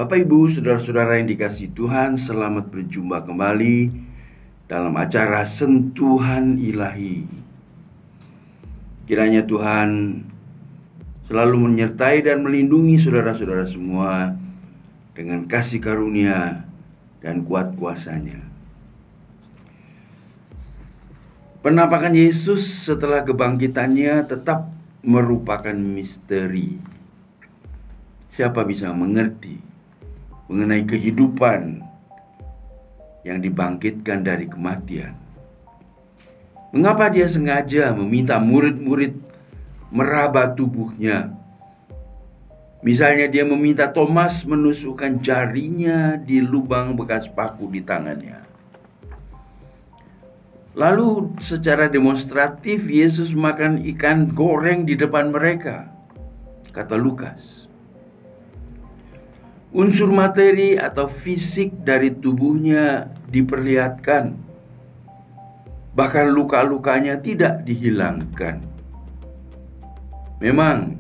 Bapak, Ibu, saudara-saudara yang dikasihi Tuhan, selamat berjumpa kembali dalam acara Sentuhan Ilahi. Kiranya Tuhan selalu menyertai dan melindungi saudara-saudara semua dengan kasih karunia dan kuat kuasa-Nya. Penampakan Yesus setelah kebangkitannya tetap merupakan misteri. Siapa bisa mengerti mengenai kehidupan yang dibangkitkan dari kematian? Mengapa dia sengaja meminta murid-murid meraba tubuhnya? Misalnya dia meminta Thomas menusukkan jarinya di lubang bekas paku di tangannya. Lalu secara demonstratif Yesus makan ikan goreng di depan mereka, kata Lukas. Unsur materi atau fisik dari tubuhnya diperlihatkan. Bahkan luka-lukanya tidak dihilangkan. Memang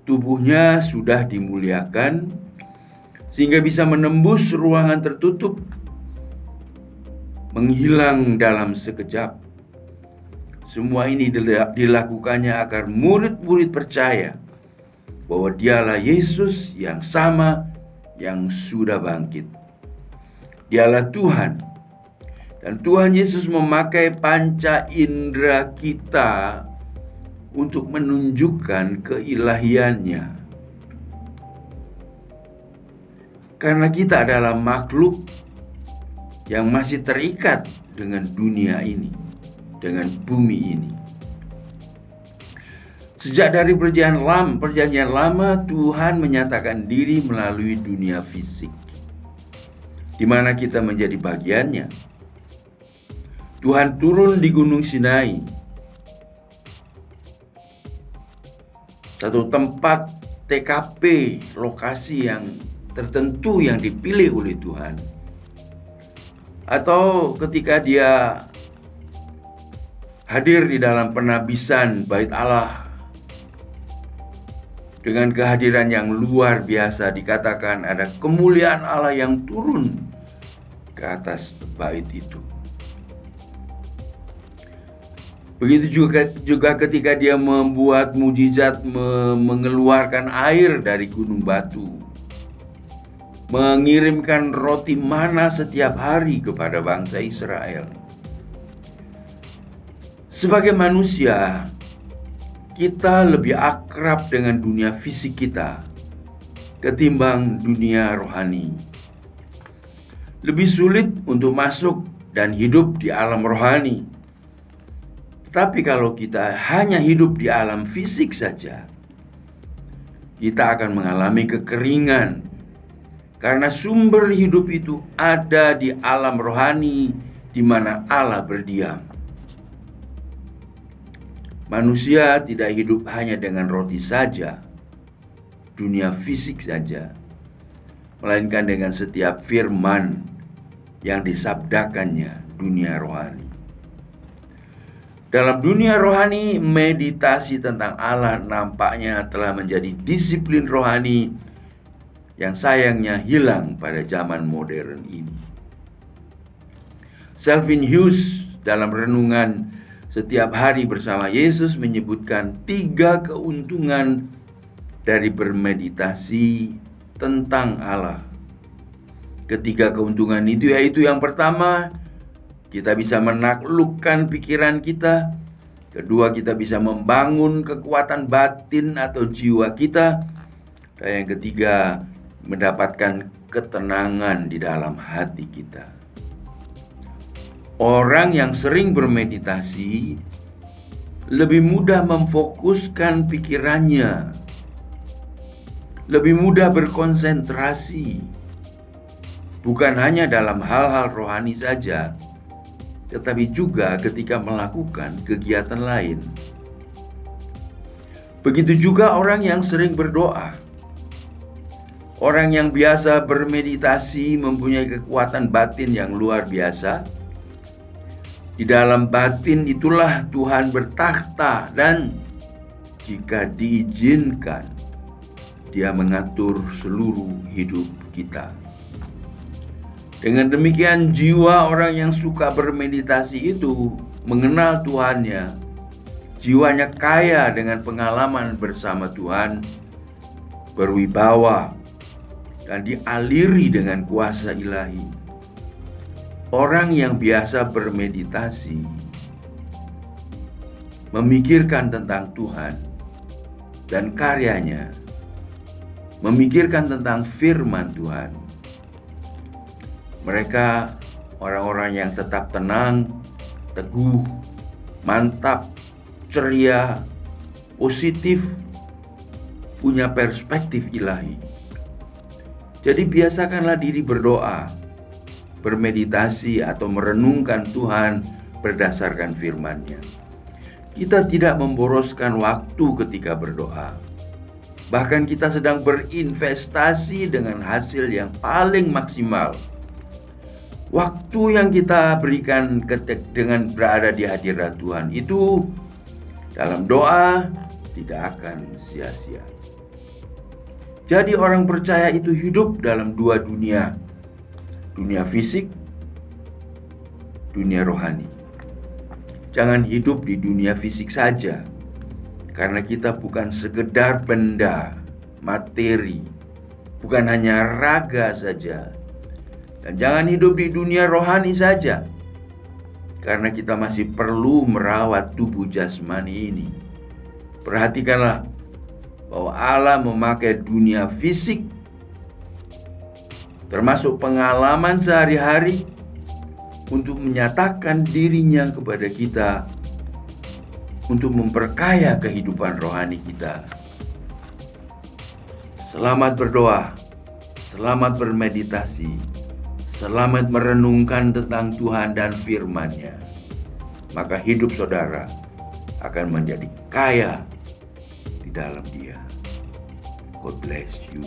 tubuhnya sudah dimuliakan sehingga bisa menembus ruangan tertutup, menghilang dalam sekejap. Semua ini dilakukannya agar murid-murid percaya bahwa dialah Yesus yang sama yang sudah bangkit. Dialah Tuhan. Dan Tuhan Yesus memakai panca indera kita untuk menunjukkan keilahiannya. Karena kita adalah makhluk yang masih terikat dengan dunia ini, dengan bumi ini. Sejak dari perjanjian lama, Tuhan menyatakan diri melalui dunia fisik, di mana kita menjadi bagiannya. Tuhan turun di Gunung Sinai, satu tempat TKP, lokasi yang tertentu yang dipilih oleh Tuhan. Atau ketika dia hadir di dalam penabisan Bait Allah dengan kehadiran yang luar biasa, dikatakan ada kemuliaan Allah yang turun ke atas bait itu. Begitu juga ketika dia membuat mujizat mengeluarkan air dari gunung batu, mengirimkan roti mana setiap hari kepada bangsa Israel. Sebagai manusia, kita lebih akrab dengan dunia fisik kita ketimbang dunia rohani. Lebih sulit untuk masuk dan hidup di alam rohani. Tapi kalau kita hanya hidup di alam fisik saja, kita akan mengalami kekeringan, karena sumber hidup itu ada di alam rohani di mana Allah berdiam. Manusia tidak hidup hanya dengan roti saja, dunia fisik saja, melainkan dengan setiap firman yang disabdakannya, dunia rohani. Dalam dunia rohani, meditasi tentang Allah nampaknya telah menjadi disiplin rohani yang sayangnya hilang pada zaman modern ini. Calvin Hughes dalam renungan setiap hari bersama Yesus menyebutkan 3 keuntungan dari bermeditasi tentang Allah. Ketiga keuntungan itu yaitu, yang pertama, kita bisa menaklukkan pikiran kita. Kedua, kita bisa membangun kekuatan batin atau jiwa kita. Dan yang ketiga, mendapatkan ketenangan di dalam hati kita. Orang yang sering bermeditasi lebih mudah memfokuskan pikirannya, lebih mudah berkonsentrasi, bukan hanya dalam hal-hal rohani saja, tetapi juga ketika melakukan kegiatan lain. Begitu juga orang yang sering berdoa. Orang yang biasa bermeditasi mempunyai kekuatan batin yang luar biasa. Di dalam batin itulah Tuhan bertakhta, dan jika diizinkan, Dia mengatur seluruh hidup kita. Dengan demikian, jiwa orang yang suka bermeditasi itu mengenal Tuhannya. Jiwanya kaya dengan pengalaman bersama Tuhan, berwibawa, dan dialiri dengan kuasa ilahi. Orang yang biasa bermeditasi memikirkan tentang Tuhan dan karyanya, memikirkan tentang firman Tuhan. Mereka orang-orang yang tetap tenang, teguh, mantap, ceria, positif, punya perspektif ilahi. Jadi biasakanlah diri berdoa, bermeditasi atau merenungkan Tuhan berdasarkan firman-Nya. Kita tidak memboroskan waktu ketika berdoa. Bahkan kita sedang berinvestasi dengan hasil yang paling maksimal. Waktu yang kita berikan dengan berada di hadirat Tuhan itu dalam doa tidak akan sia-sia. Jadi orang percaya itu hidup dalam dua dunia. Dunia fisik, dunia rohani. Jangan hidup di dunia fisik saja, karena kita bukan sekedar benda, materi, bukan hanya raga saja. Dan jangan hidup di dunia rohani saja, karena kita masih perlu merawat tubuh jasmani ini. Perhatikanlah bahwa Allah memakai dunia fisik, termasuk pengalaman sehari-hari, untuk menyatakan dirinya kepada kita, untuk memperkaya kehidupan rohani kita. Selamat berdoa, selamat bermeditasi, selamat merenungkan tentang Tuhan dan firman-Nya. Maka hidup saudara akan menjadi kaya di dalam Dia. God bless you.